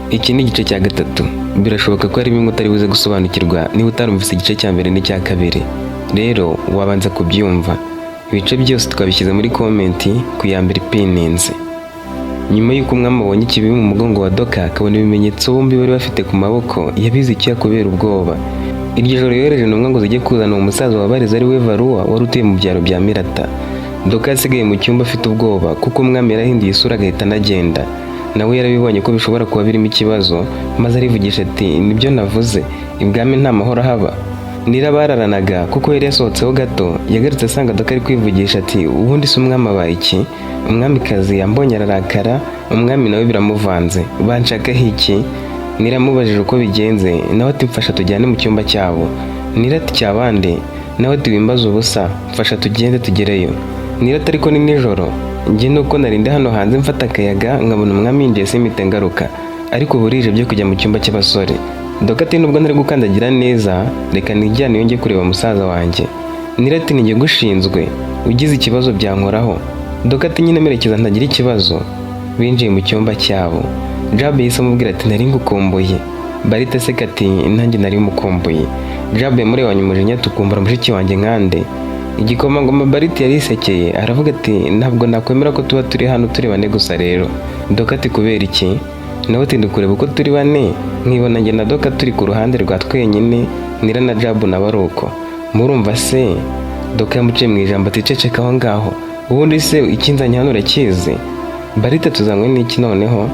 Iki ni igice cya gatatu. Birashoboka ko hari bimwe utari buze gusobanukirwa niba utarumvise igice cya mbere n'icya kabiri. Rero wabanza kubyumva. Ibice byose twabishyize muri komenti ku ya mbere ipininze. Nyuma y'uko umwami abonye ikibi mu mugongo wa Doka akabona ibimenyetso bombi bari bafite ku maboko, yabize icyuya kubera ubwoba. Iryo joro yohereje intumwa ngo zijye kuzana uwo musaza wabareze ari we Varuwa wari utuye mu byaro bya Mirata. Doka yasigaye mu cyumba afite ubwoba kuko umwami yarahinduye isura agahita anagenda. Nawe yarabibonye ko bishobora kuba birimo ikibazo, maze arivugisha ati nibyo navuze, ibwami nta mahoro haba. Nira bararanaga kuko yari yasohotseho gato, yagarutse asanga Doka ari kwivugisha ati ubundi se umwami abaye iki? Umwamikazi yambonye ararakara, umwami nawe biramuvanze, banshakaho iki? Nira amubajije uko bigenze, nawe ati mfasha tujyane mu cyumba cyabo. Nira ati cyabande, nawe ati wimbaza ubusa, mfasha tugende tugereyo. Nira ati ariko ni nijoro, njye nuko narinde hano hanze mfata akayaga nkabona umwami yinjiye simite ngaruka, ariko burije byo kujya mu cyumba cy'abasore. Doka ati nubwo ntari gukandagira neza, reka nijyane yongeye kureba musaza wanjye. Nira ati ninjye gushinzwe, ugize ikibazo byankoraho. Doka ati nyine merekeza ntagira ikibazo. Binjiye mu cyumba cyabo. Jabe yise amubwira ati nari ngukumbuye. Barita aseka ati nanjye nari mukumbuye. Jabe yamurebanye umujinya tukumbura mushiki wanjye nkande. Igikomangoma Barita yarisekeye aravuga ati ntabwo nakwemera ko tuba turi hano turi bane gusa rero. Doka ati kubera iki? Nawe ati ndukureba uko turi bane, nkibona njye na Doka turi ku ruhande rwa twenyine, Nira na Jabu na baruko. Murumva se? Doka yamuciye mu ijambo ati ceceka aho ngaho. Ubundi se ikinzanye hano urakizi? Barita tuzanywe n'iki noneho?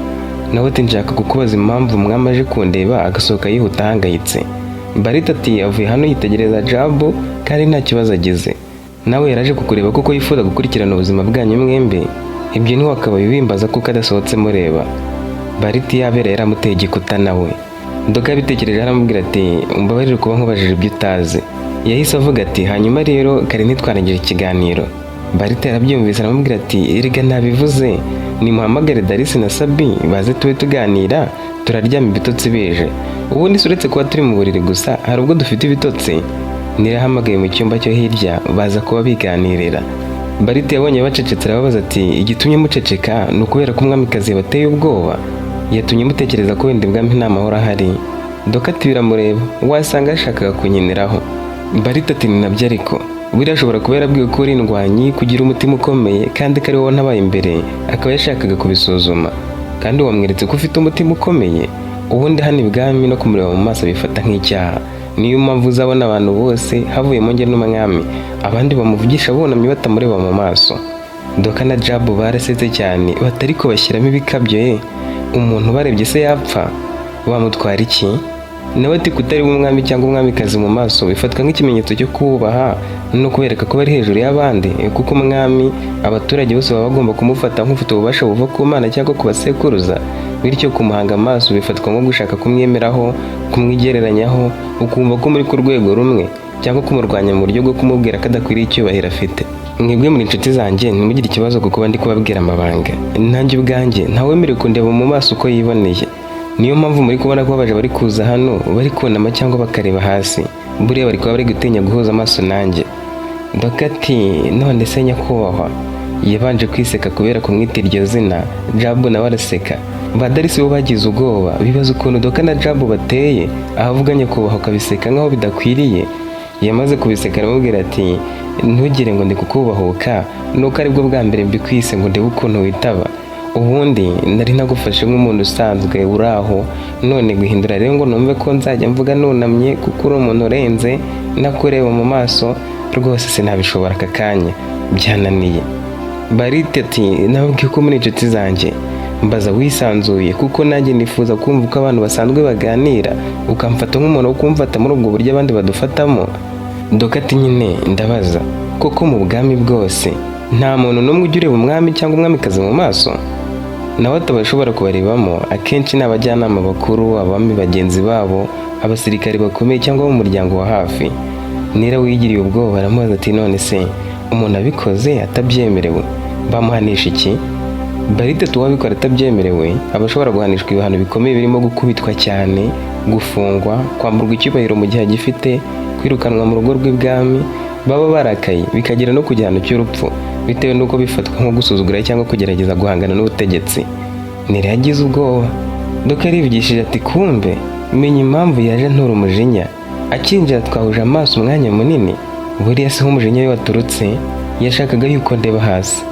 Nawe ati nshaka kukubaza impamvu umwami aje kundeba agasohoka yihuta ahangayitse. Barita ati avuye hano yitegereza Jabu kandi nta kibazo agize. Nawe yaraje kukureba kuko yifuza gukurikirana ubuzima bwanyu mwembi. Ibyo niho akaba bibimbaza kuko adasohotse mureba. Barita yabera yaramuteye igikuta nawe. Doka yabitekereje aramubwira ati umbabarire kuba nkubajije ibyo utazi. Yahise avuga ati hanyuma rero kare ntitwaragira ikiganiro. Barita yarabyumvise aramubwira ati erega nabivuze, nimuhamagare Darisi na Sabi baze tube tuganira, turaryama ibitotsi bije. Ubundi uretse kuba turi mu buriri gusa hari ubwo dufite ibitotsi. Nirahamagaye mu cyumba cyo hirya baza kuba biganirira. Barita yabonye bacecetse arababaza ati igitumye muceceka ni ukubera ko umwamikazi yabateye ubwoba, yatumye mutekereza ko wenda ibwami nta mahoro ahari. Doka ati biramureba, wasanga yashakaga kunkiniraho. Barita ati ni nabyo ariko buriya ashobora kuba yarabwiwe ko uri indwanyi, kugira umutima ukomeye kandi ko ari wowe ntabaye imbere, akaba yashakaga kubisuzuma. Kandi wamweretse ko ufite umutima ukomeye. Ubundi hano ibwami no kumureba mu maso bifata nk'icyaha. Niyo mpamvu uzabona abantu bose havuyemo njye n'umwami abandi bamuvugisha bunamye batamureba mu maso. Doka na Jabu barasetse cyane batari ko bashyiramo ibikabyo ye. Umuntu barebye se yapfa bamutwara iki? Nawe ati kutari umwami cyangwa umwamikazi mu maso bifatwa nk'ikimenyetso cyo kubaha no kubereka ko bari hejuru y'abandi, kuko umwami abaturage bose baba bagomba kumufata nk'ufite ububasha buva ku Mana cyangwa ku basekuruza. Bityo kumuhanga amaso bifatwa nko gushaka kumwemeraho, kumwigereranyaho, ukumva ko muri ku rwego rumwe, cyangwa kumurwanya mu buryo bwo kumubwira ko adakwiriye icyubahiro afite. Mwebwe muri inshuti zanjye ntimugire ikibazo kuko ndi kubabwira amabanga. Nanjye ubwanjye ntawemerewe kundeba mu maso uko yiboneye. Niyo mpamvu muri kubona ko baje bari kuza hano bari kunama cyangwa bakareba hasi. Buriya bari kuba bari gutinya guhuza amaso nanjye. Doka ati none se nyakubahwa? Yabanje kwiseka kubera kumwita iryo zina. Jabu nawe araseka. Badarisi bo bagize ubwoba bibaza ukuntu Doka na Jabu bateye, ahavuga nyakubahwa akabiseka nkaho bidakwiriye. Yamaze kubiseka aramubwira ati ntugire ngo ndi kukubahuka, nuko aribwo bwa mbere mbikwise ngo ndebe ukuntu witaba. Ubundi nari nagufashe nk'umuntu usanzwe uraho, none guhindura rero ngo numve ko nzajya mvuga nunamye kuko uri umuntu urenze nakureba mu maso, rwose sinabishobora aka kanya, byananiye. Barita ati nababwiye ko muri inshuti zanjye mbaza wisanzuye kuko nanjye nifuza kumva uko abantu basanzwe baganira, ukamfata nk'umuntu wo kumfata muri ubwo buryo abandi badufatamo. Doka ati nyine ndabaza koko mu bwami bwose nta muntu n'umwe ujya ureba umwami cyangwa umwamikazi mu maso? Nawe atabashobora kubarebamo akenshi ni abajyanama bakuru, abami bagenzi babo, abasirikare bakomeye cyangwa mu muryango wa hafi. Nira wigiriye ubwoba aramubaza ati none se umuntu abikoze atabyemerewe bamuhanisha iki? Barita tuwabikora atabyemerewe aba ashobora guhanishwa ibihano bikomeye birimo gukubitwa cyane, gufungwa, kwamburwa icyubahiro mu gihe agifite, kwirukanwa mu rugo rw'ibwami, baba barakaye bikagera no ku gihano cy'urupfu bitewe n'uko bifatwa nko gusuzugura cyangwa kugerageza guhangana n'ubutegetsi. Nira yagize ubwoba Doka yarivugishije ati kumbe menya impamvu yaje ntura umujinya. Akinjira twahuje amaso umwanya munini, buriya se umujinya we waturutse, yashakaga yuko ndeba hasi.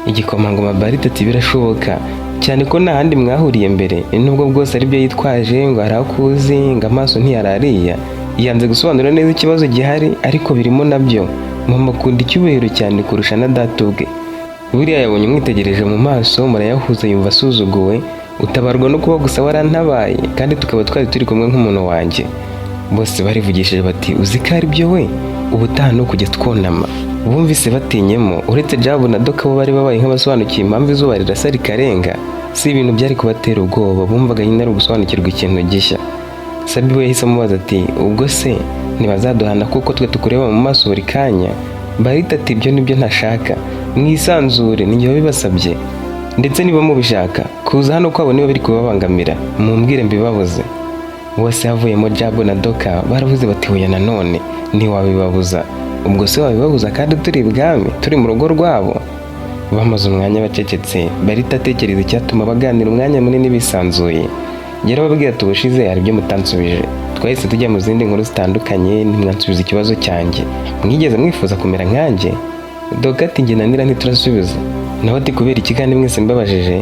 Igikomangoma Barita ati birashoboka cyane ko nta handi mwahuriye mbere, nubwo bwose aribyo yitwaje ngo arakuzi ngo amaso ntiyarariya. Yanze gusobanura neza ikibazo gihari, ariko birimo nabyo mama akunda icyubahiro cyane kurusha na data ubwe. Buriya yabonye umwitegereje mu maso, murayahuza yumva asuzuguwe, utabarwa no kuba gusa warantabaye kandi tukaba twari turi kumwe nk'umuntu wanjye. Bose barivugishije bati uzi ko ari byo we, ubutaha no kujya twunama. Bumvise batinyemo, uretse Jabu na Doka bo bari babaye nk'abasobanukiye impamvu izuba rirasa rikarenga, si ibintu byari kubatera ubwoba, bumvaga nyine ari ugusobanukirwa ikintu gishya. Sabi we yahise amubaza ati ubwo se ntibazaduhana kuko twe tukureba mu maso buri kanya? Barita ati ibyo nibyo ntashaka, mwisanzure ninjye wabibasabye, ndetse niba mubishaka kuza hano kwabo niba biri kubabangamira mumbwire mbibabuze. Bose havuyemo Jabu na Doka baravuze bati hoya nanone ntiwabibabuza, ubwo se wabibabuza kandi turi ibwami turi mu rugo rwabo? Bamaze umwanya bacecetse, Barita atekereza icyatuma baganira umwanya munini bisanzuye. Yarababwira ati ubushize hari ibyo mutansubije, twahise tujya mu zindi nkuru zitandukanye ntimwansubiza ikibazo cyanjye, mwigeze mwifuza kumera nkanjye? Doka ati njye nanira ntiturasubiza. Nawe ati kubera iki kandi mwese mbabajije?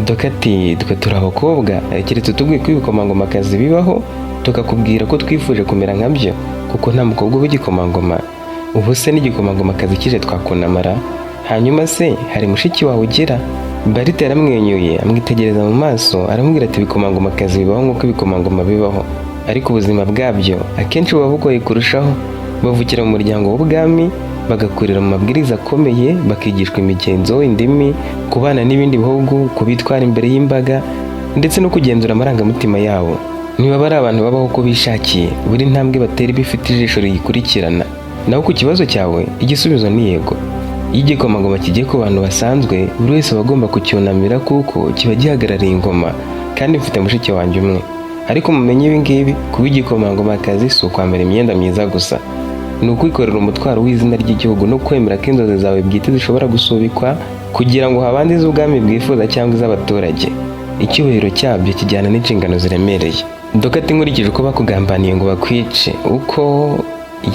Doka ati twe turi abakobwa, keretse tubwiye ko ibikomangomakazi bibaho tukakubwira ko twifuje kumera nkabyo, kuko nta mukobwa w'igikomangoma. Ubu se n'igikomangomakazi kije twakunamara? Hanyuma se hari mushiki wawe ugira? Barita yaramwenyuye amwitegereza mu maso, aramubwira ati ibikomangomakazi bibaho nk'uko ibikomangoma bibaho, ariko ubuzima bwabyo akenshi buba bugoye kurushaho. Bavukira mu muryango w'ubwami, bagakurira mu mabwiriza akomeye, bakigishwa imigenzo, indimi, kubana n'ibindi bihugu, kubitwara imbere y'imbaga, ndetse no kugenzura amarangamutima yabo. Niba ari abantu babaho uko bishakiye, buri ntambwe batera bifite ijisho riyikurikirana. Naho ku kibazo cyawe igisubizo ni yego. Iyo igikomangoma kigiye ku bantu basanzwe, buri wese aba agomba kucyunamira kuko kiba gihagarariye ingoma, kandi mfite mushiki wanjye umwe. Ariko mumenye ibi ngibi, kuba igikomangomakazi si ukwambara imyenda myiza gusa, ni ukwikorera umutwaro w'izina ry'igihugu no kwemera ko inzozi zawe bwite zishobora gusubikwa kugira ngo habande iz'ubwami bwifuza cyangwa iz'abaturage. Icyubahiro cyabyo kijyana n'inshingano ziremereye. Doka ati nkurikije uko bakugambaniye ngo bakwice, uko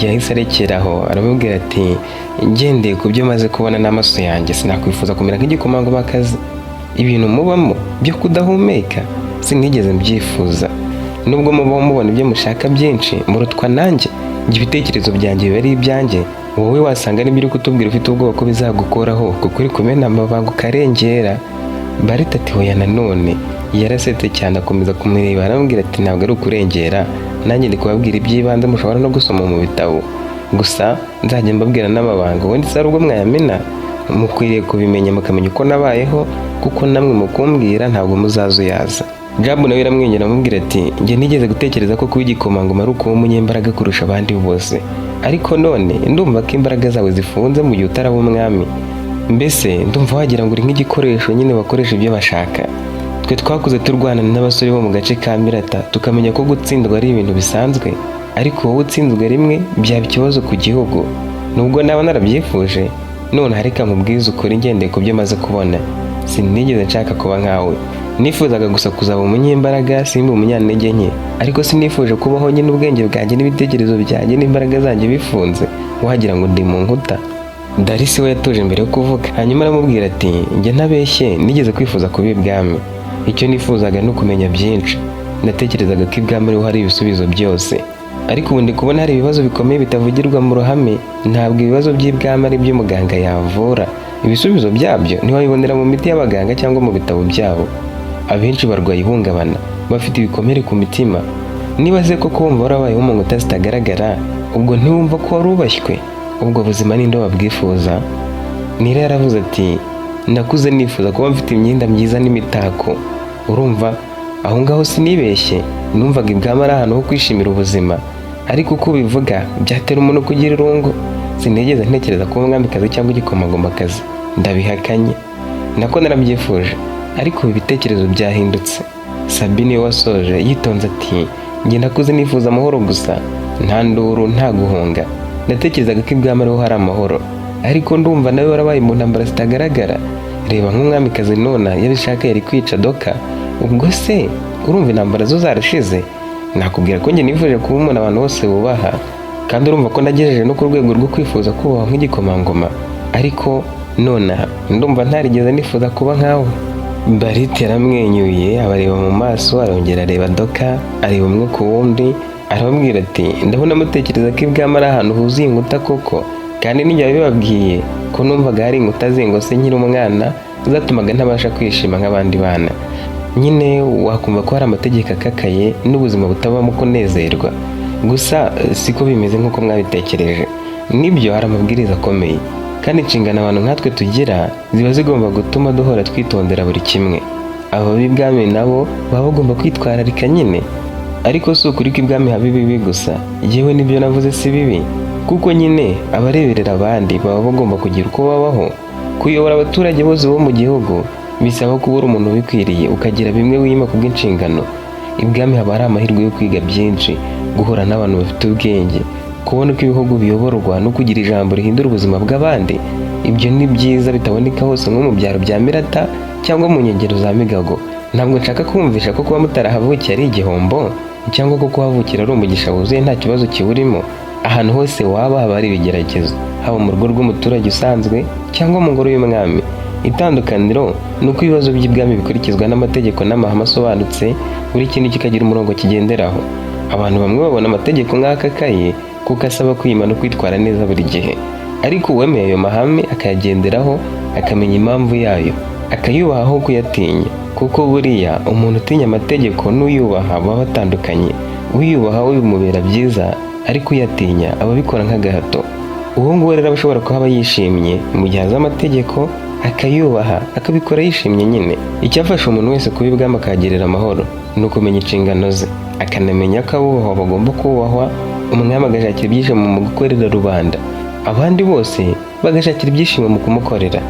yahise arekeraho aramubwira ati ngendeye ku byo maze kubona n'amaso yanjye sinakwifuza kumera nk'igikomangomakazi. Ibintu mubamo byo kudahumeka sinigeze mbyifuza, nubwo mubaho mubona ibyo mushaka byinshi murutwa nanjye. Ibitekerezo byanjye biba ari ibyanjye, wowe wasanga n'ibyo uri kutubwira ufite ubwoba ko bizagukoraho kuko uri kumena amabanga ukarengera. Barita ati hoya nanone. Yarasetse cyane akomeza kumureba aramubwira ati ntabwo ari ukurengera, nanjye ndi kubabwira iby'ibanze mushobora no gusoma mu bitabo, gusa nzajya mbabwira n'amabanga, ubundi se ari ubwo mwayamena mukwiriye kubimenya mukamenya uko nabayeho, kuko namwe mukumbwira ntabwo muzazuyaza. Jabu nawe yaramwenyura amubwira ati njye nigeze gutekereza ko kuba igikomangoma ari ukuba umunyembaraga kurusha abandi bose, ariko none ndumva ko imbaraga zawe zifunze mu gihe utaraba umwami. Mbese ndumva wagira ngo uri nk'igikoresho nyine bakoresha ibyo bashaka. Twe twakuze turwana n'abasore bo mu gace ka Mirata, tukamenya ko gutsindwa ari ibintu bisanzwe, ariko wowe utsinzwe rimwe byaba ikibazo ku gihugu. Nubwo naba narabyifuje, none hareka nkubwize ukuri ngendeye ku byo maze kubona, sinigeze nshaka kuba nkawe. Nifuzaga gusa kuzaba umunyembaraga, simba umunyantege nke, ariko sinifuje kubaho nyine ubwenge bwanjye n'ibitekerezo byanjye n'imbaraga zanjye bifunze, wagira ngo ndi mu nkuta. Darisi we yatuje imbere yo kuvuga, hanyuma aramubwira ati njye ntabeshye nigeze kwifuza kuba ibwami. Icyo nifuzaga ni ukumenya byinshi, natekerezaga ko ibwami ariho hari ibisubizo byose, ariko ubu ndi kubona hari ibibazo bikomeye bitavugirwa mu ruhame. Ntabwo ibibazo by'ibwami ari byo muganga yavura, ibisubizo byabyo ntiwabibonera mu miti y'abaganga cyangwa mu bitabo byabo. Abenshi barwaye ihungabana, bafite ibikomere ku mitima. Niba se koko wumva warabayeho mu nkuta zitagaragara, ubwo ntiwumva ko warubashywe? Ubwo buzima ninde wabwifuza? Nira yaravuze ati nakuze nifuza kuba mfite imyenda myiza n'imitako. Urumva aho ngaho sinibeshye, numvaga ibwami ari ahantu ho kwishimira ubuzima, ariko uko ubivuga byatera umuntu kugira irungu. Sinigeze ntekereza kuba umwamikazi cyangwa igikomangomakazi, ndabihakanye. Nako narabyifuje, ariko ibi bitekerezo byahindutse. Sabine wasoje yitonze ati njye nakuze nifuza amahoro gusa, nta nduru nta guhunga. Natekerezaga ko ibwami ariho hari amahoro, ariko ndumva nawe warabaye mu ntambara zitagaragara. Reba nk'umwamikazi nona yabishaka yari kwica Doka, ubwo se urumva intambara zo zarashize? Nakubwira ko njye nifuje kuba umuntu abantu bose bubaha, kandi urumva ko nagejeje no ku rwego rwo kwifuza kubaho nk'igikomangoma, ariko nonaha ndumva ntarigeze nifuza kuba nkawe. Barite yaramwenyuye abareba mu maso, arongera areba Doka, areba umwe ku wundi, arababwira ati ndabona mutekereza ko ibwami ari ahantu huzuye inkuta koko, kandi nijya bibabwiye ko numvaga hari inkuta zingose nkiri umwana zatumaga ntabasha kwishima nk'abandi bana. Nyine wakumva ko hari amategeko akakaye n'ubuzima butabamo kunezerwa, gusa siko bimeze nk'uko mwabitekereje. Nibyo hari amabwiriza akomeye, kandi inshingano abantu nkatwe tugira ziba zigomba gutuma duhora twitondera buri kimwe. Abo b'ibwami nabo baba bagomba kwitwararika nyine, ariko si ukuri ko ibwami haba bibi gusa. Yewe nibyo navuze si bibi, kuko nyine abareberera abandi baba bagomba kugira uko babaho. Kuyobora abaturage bose bo mu gihugu bisaba kuba uri umuntu ubikwiriye, ukagira bimwe wima ku bw'inshingano. Ibwami haba hari amahirwe yo kwiga byinshi, guhura n'abantu bafite ubwenge, kubona uko ibihugu biyoborwa no kugira ijambo rihindura ubuzima bw'abandi. Ibyo ni byiza bitaboneka hose nko mu byaro bya Mirata cyangwa mu nkengero za Migago. Ntabwo nshaka kumvisha ko kuba mutarahavukiye ari igihombo, cyangwa ko kuhavukira ari umugisha wuzuye nta kibazo kiburimo. Ahantu hose waba haba hari ibigeragezo, haba mu rugo rw'umuturage usanzwe cyangwa mu ngoro y'umwami. Itandukaniro ni uko ibibazo by'ibwami bikurikizwa n'amategeko n'amahame asobanutse, buri kintu kikagira umurongo kigenderaho. Abantu bamwe babona amategeko nk'akakaye kuko asaba kwima no kwitwara neza buri gihe, ariko uwemeye ayo mahame akayagenderaho, akamenya impamvu yayo, akayubaha aho kuyatinya, kuko buriya umuntu utinya amategeko n'uyubaha baba batandukanye. Uyubaha we bimubera byiza, ariko uyatinya aba abikora nk'agahato. Uwo nguwo rero aba ashobora kuba yishimye mu gihe azi amategeko, akayubaha, akabikora yishimye nyine. Icyafasha umuntu wese kuba ibwami akahagirira amahoro ni ukumenya inshingano ze, akanamenya ko abubahwa bagomba kubahwa, umwami agashakira ibyishimo mu gukorera rubanda, abandi bose bagashakira ibyishimo mu kumukorera.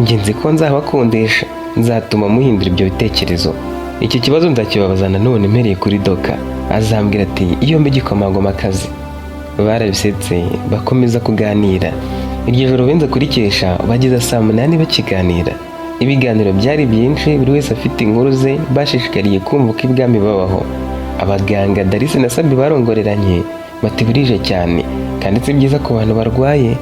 Njye nzi ko nzabakundisha, nzatuma muhindura ibyo bitekerezo. Iki kibazo nzakibabaza nanone mpereye kuri Doka, azambwira ati iyo mbe igikomangomakazi. Barabisetse bakomeza kuganira. Iryo joro benza kurikesha bageza saa 8 bakiganira. Ibiganiro byari byinshi, buri wese afite inkuru ze, bashishikariye kumva uko ibwami babaho. Abaganga Darisi na Sabi barongoreranye bati burije cyane, kandi si byiza ku bantu barwaye.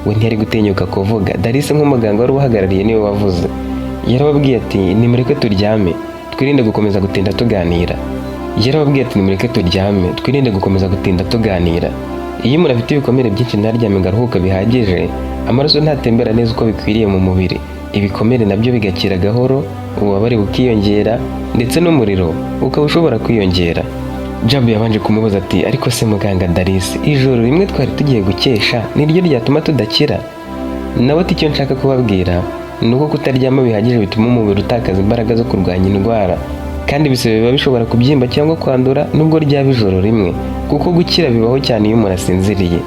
We ntiyari gutinyuka kuvuga. Darisi nk'umuganga wari uhagarariye niwe wavuze. Yarababwiye ati nimureke turyame, twirinde gukomeza gutinda tuganira. Iyo umuntu afite ibikomere byinshi ntaryame ngo aruhuke bihagije, amaraso ntatembera neza uko bikwiriye mu mubiri. Ibikomere nabyo bigakira gahoro, ububabare bukiyongera, ndetse n'umuriro ukaba ushobora kwiyongera. Jabu yabanje kumubaza ati ariko se muganga Darisi, ijoro rimwe twari tugiye gukesha niryo ryatuma tudakira? Nawe ati icyo nshaka kubabwira ni uko kutaryama bihagije bituma umubiri utakaza imbaraga zo kurwanya indwara, kandi ibisebe biba bishobora kubyimba cyangwa kwandura nubwo ryaba ijoro rimwe, kuko gukira bibaho cyane iyo umuntu asinziriye.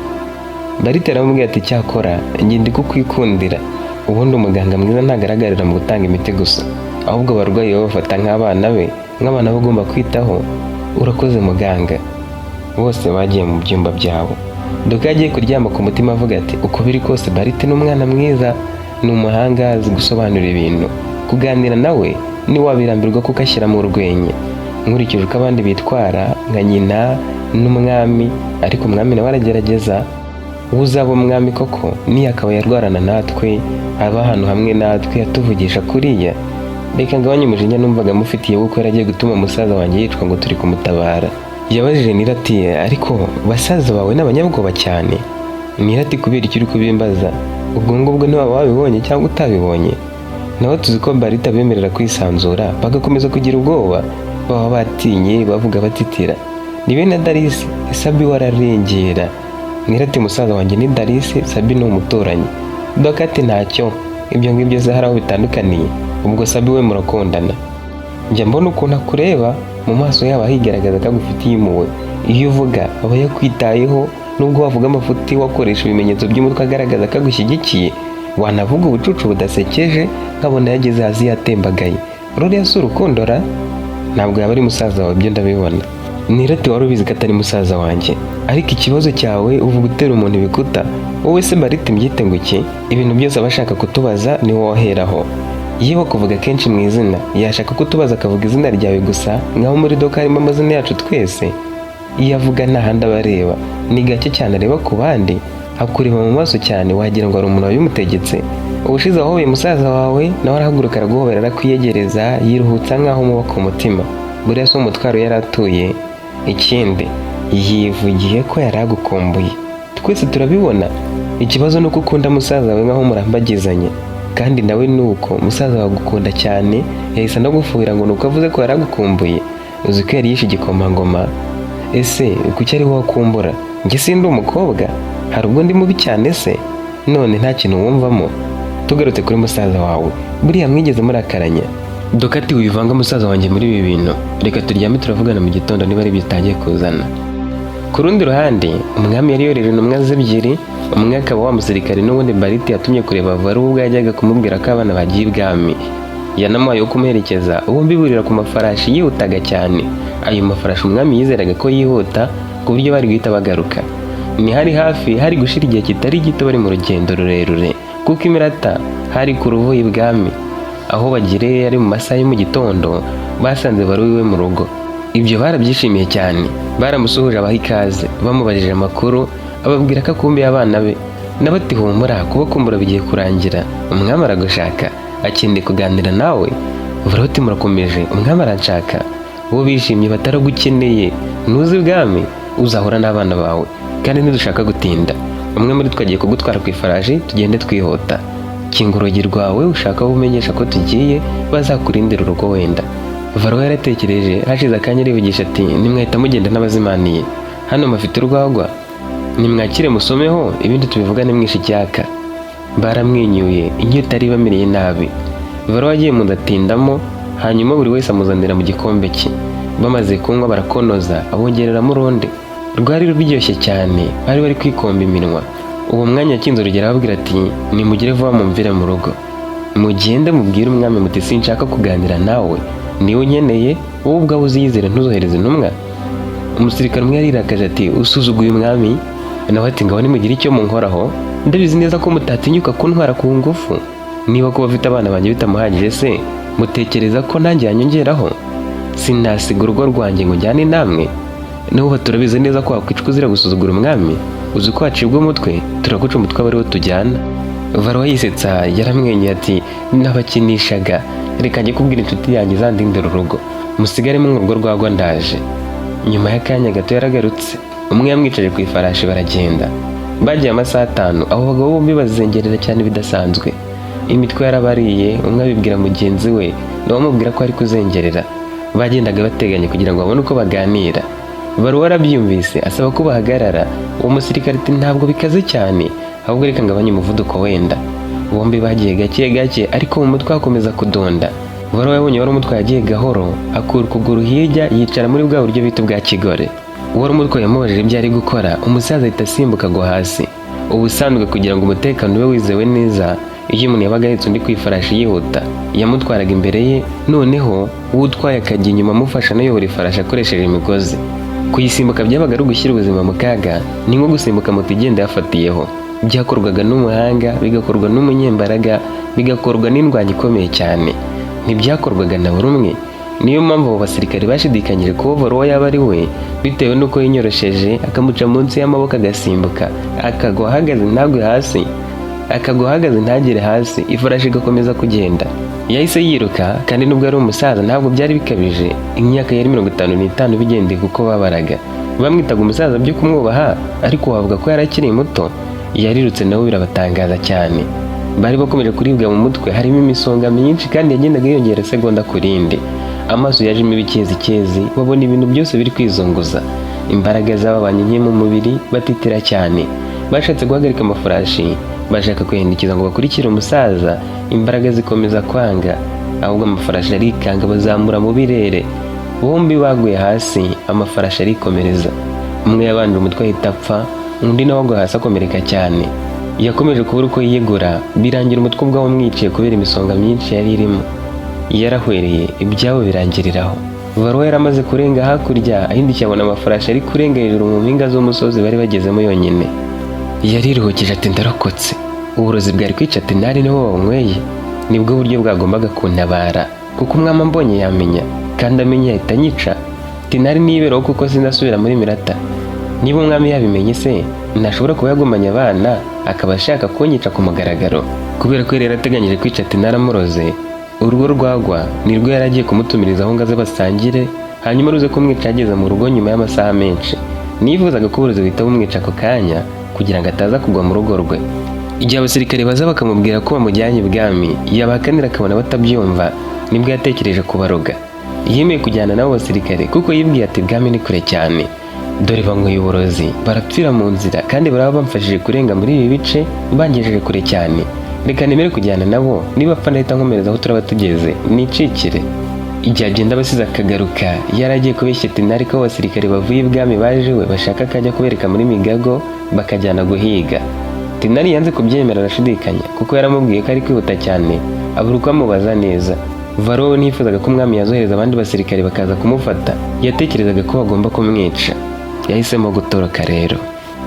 Barite aramubwira ati cyakora njye ndi kukwikundira, ubundi umuganga mwiza ntagaragarira mu gutanga imiti gusa, ahubwo abarwayi bafata nk'abana be, nk'abana bagomba kwitaho. Urakoze muganga. Bose bagiye mu byumba byabo. Doka yagiye kuryama ku mutima avuga ati uko biri kose Barite ni umwana mwiza, ni umuhanga, azi gusobanura ibintu. Kuganira nawe ni wabirambirwa kuko ashyira mu rwenya. Nkurikije uko abandi bitwara nka nyina n'umwami, ariko umwami nawe aragerageza. Uzaba umwami koko ni akaba yarwarana natwe, aba ahantu hamwe natwe atuvugisha kuriya. Reka ngabanye umujinya numvaga mufitiye kuko yaragiye gutuma musaza wanjye yicwa ngo turi kumutabara. Yabajije Nirati ariko basaza bawe n'abanyabwoba cyane? Nirati kubera icyo uri kubimbaza? Ubwo ngubwo niba wabibonye cyangwa utabibonye? Nawe tuzi ko Barite abemerera kwisanzura bagakomeza kugira ubwoba, baba batinye bavuga batitira. Ni bene Darisi, Sabi wararengera. Nirati musaza wanjye ni Darisi, Sabi ni umuturanyi. Doka ati ntacyo, ibyo ngibyo se hari aho bitandukaniye, ubwo Sabi we murakundana. Njya mbona ukuntu akureba mu maso yaba higaragaza ko agufitiye impuhwe. Iyo uvuga aba yakwitayeho, nubwo wavuga amafuti wakoresha ibimenyetso by'umutwe agaragaza ko agushyigikiye. Wanavuga ubucucu budasekeje nkabona yageze hasi yatembagaye. Ruriya si urukundo ra? Ntabwo yaba ari musaza wawe, ibyo ndabibona. Nirati wari ubizi ko atari musaza wanjye, ariko ikibazo cyawe uvuga utera umuntu ibikuta. Wowe se Barite mbyite ngo iki? Ibintu byose abashaka kutubaza ni wowe waheraho. yewe kuvuga kenshi mu izina, yashaka kutubaza akavuga izina ryawe gusa, nkaho muri doka harimo amazina yacu twese. Iyo avuga nta handi aba areba, ni gake cyane areba ku bandi, akureba mu maso cyane wagira ngo ari umuntu wabimutegetse. Ubushize wahoye musaza wawe nawe arahaguruka araguhobera arakwiyegereza, yiruhutsa nkaho umuba ku mutima. Buriya si umutwaro yari atuye. Ikindi yivugiye ko yari agukumbuye, twese turabibona. Ikibazo ni uko ukunda musaza wawe nkaho murambagizanye, kandi nawe ni uko musaza wawe agukunda cyane, yahise anagufuhira ngo ni uko avuze ko yari agukumbuye. Uzi ko yari yishe igikomangoma. Ese kuki ariho wakumbura? Njye sindi umukobwa? Hari ubwo ndi mubi cyane se? None nta kintu wumvamo? Tugarutse kuri musaza wawe, buriya mwigeze murakaranya? Dokati wivanga musaza wanjye muri ibi bintu, reka turyame turavugana mu gitondo niba ari bitangiye kuzana. Ku rundi ruhande, umwami yari yoreje intumwa ze ebyiri, umwe akaba wa musirikare n'ubundi Bariti yatumye kureba Varo ubwo yajyaga kumubwira ko abana bagiye ibwami. Yanamuhaye yo kumuherekeza, bombi burira ku mafarashi yihutaga cyane. Ayo mafarashi umwami yizeraga ko yihuta ku buryo bari guhita bagaruka. Ni hari hafi hari gushira igihe kitari gito bari mu rugendo rurerure, kuko imirata hari ku ruvu ibwami. Aho bagiriye ari mu masaha yo mu gitondo, basanze Varo iwe mu rugo. Ibyo barabyishimiye cyane, baramusuhuje abaha ikaze, bamubajije amakuru, ababwira ko akumbuye abana be. Nabati humura, kuba kumbura bigiye kurangira, umwami aragushaka, akeneye kuganira nawe. Varo ati murakomeje, umwami aranshaka. Bo bishimye bataragukeneye, nuzi ibwami uzahura n'abana bawe, kandi ntidushaka gutinda. Umwe muri twagiye kugutwara ku ifarashi, tugende twihuta. Kinga urugi rwawe ushaka umenyesha ko tugiye, bazakurindira urugo wenda. Varo yaratekereje, hashize akanya arivugisha ati nimwahita mugenda n'abazimaniye, hano mafite urwagwa, nimwakire musomeho ibindi tubivugane mwishe icyaka. Baramwenyuye, inyota yari ibamereye nabi. Varo wagiye mu ndatindamo, hanyuma buri wese amuzanira mu gikombe cye. Bamaze kunywa barakonoza, abongereramo urundi. Rwari ruryoshye cyane, bari kwikomba iminwa. Uwo mwanya akinze urugero ababwira ati nimugire vuba mumvire mu rugo, mugende mubwire umwami muti sinshaka kuganira nawe, niwe unkeneye, wowe ubwawe uziyizere ntuzohereze intumwa. Umusirikare umwe yarirakaje ati usuzuguye umwami? Nawe ati ngaho nimugire icyo munkoraho, ndabizi neza ko mutatinyuka kuntwara ku ngufu. Niba kuba afite abana banjye bitamuhagije se, mutekereza ko nanjye yanyongeraho? Sinasiga urugo rwanjye ngo njyane namwe? N'ubu turabizi neza ko wakwicwa uzira gusuzugura umwami. Uzi ko wacibwa umutwe, turaguca umutwe aba ariwo tujyana. Varo yisetsa yaramwenyuye ati nabakinishaga, reka njye kubwira inshuti yanjye izandindira urugo, musigaremo urugo rwagwa ndaje. Nyuma y'akanya gato yaragarutse, umwe yamwicaje ku ifarashi baragenda. Bagiye amasaha 5, abo bagabo bombi bazengerera cyane bidasanzwe. Imitwe yarabariye, umwe abibwira mugenzi we, nawe amubwira ko ari kuzengerera. Bagendaga bateganye kugira ngo babone uko baganira. Varo warabyumvise asaba ko bahagarara. Uwo musirikare ati ntabwo bikaze cyane, ahubwo reka ngabanye umuvuduko wenda. Bombi bagiye gake gake, ariko mu mutwe akomeza kudonda. Varo yabonye wari umutwe yagiye gahoro, akura ukuguru hirya yicara muri bwa buryo bita bwa kigore. Wari umutwe yamubajije ibyo ari gukora, umusaza ahita asimbuka agwa hasi. Ubusanzwe kugira ngo umutekano ube wizewe neza, iyo umuntu yabaga ahetse undi ku ifarashi yihuta, yamutwaraga imbere ye, noneho utwaye akajya inyuma amufasha anayobora ifarashi akoresheje imigozi. Kuyisimbuka byabaga ari ugushyira ubuzima mu kaga, ni nko gusimbuka moto igenda yafatiyeho. Byakorwaga n'umuhanga, bigakorwa n'umunyembaraga, bigakorwa n'indwanyi ikomeye cyane. Ntibyakorwaga na buri umwe. Niyo mpamvu abo basirikare bashidikanyije ko Varo yaba ari we, bitewe n'uko yinyorosheje akamuca munsi y'amaboko agasimbuka, akagwa ahagaze ntagwe hasi, akagwa ahagaze ntagere hasi, ifarashi igakomeza kugenda. Yahise yiruka, kandi nubwo ari umusaza ntabwo byari bikabije. Imyaka yari 55 bigendeye kuko babaraga. Bamwitaga umusaza byo kumwubaha, ariko wavuga ko yari akiri muto. Yarirutse nawe birabatangaza cyane. Bari bakomeje kuribwa mu mutwe, harimo imisonga myinshi kandi yagendaga yongera segonda ku rindi. Amaso yajemo ibikezi, babona ibintu byose biri kwizunguza. Imbaraga zababanye nke mu mubiri, batitira cyane. Bashatse guhagarika amafarashi, bashaka kwihindukiza ngo bakurikire umusaza, imbaraga zikomeza kwanga, ahubwo amafarashi arikanga bazamura mu birere. Bombi baguye hasi, amafarashi arikomereza. Umwe yabanje umutwe ahita apfa, undi nawe agwa hasi akomereka cyane. Yakomeje kubura uko yiyegura, birangira umutwe ubwawo umwiciye kubera imisonga myinshi yari irimo. Yarahwereye, ibyabo birangiriraho. Varo yaramaze kurenga hakurya, ahindukiye abona amafarashi ari kurenga hejuru mu mpinga z'umusozi bari bagezemo yonyine. Yariruhukije ati ndarokotse. Uburozi bwari kwica ati nari niho wanyweye. nibwo buryo bwagombaga kuntabara, kuko umwami ambonye yamenya, kandi amenye yahita anyica. Tinari niberaho kuko sinasubira muri Mirata. Niba umwami yabimenye se ntashobora kuba yagumanye abana akaba ashaka kunyica ku mugaragaro. Kubera ko yari yarateganyije kwica Tinari amuroze, urwo rwagwa nirwo yari agiye kumutumirizaho ngo aze basangire, hanyuma ruze kumwica ageze mu rugo nyuma y'amasaha menshi. Nifuzaga ko uburozi buhita bumwica ako kanya kugira ngo ataza kugwa mu rugo rwe. Igihe abasirikare baza bakamubwira ko bamujyanye ibwami, yabahakanira akabona batabyumva, nibwo yatekereje kubaroga. Yemeye kujyana n'abo basirikare kuko yibwiye ati ibwami ni kure cyane, dore banyweye uburozi barapfira mu nzira kandi baraba bamfashije kurenga muri ibi bice bangejeje kure cyane. Reka nemere kujyana nabo, niba apfa ndahita nkomereza aho turaba tugeze nicikire. Igihe agenda abasize akagaruka, yari agiye kubeshya Tinari ko abasirikare bavuye ibwami baje we bashaka akajya kubereka muri Migago bakajyana guhiga. Tinari yanze kubyemera, arashidikanya kuko yaramubwiye ko ari kwihuta cyane, abura uko amubaza neza. Varo nifuzaga ko umwami yazohereza abandi basirikare bakaza kumufata, yatekerezaga ko bagomba kumwica. Yahisemo gutoroka rero.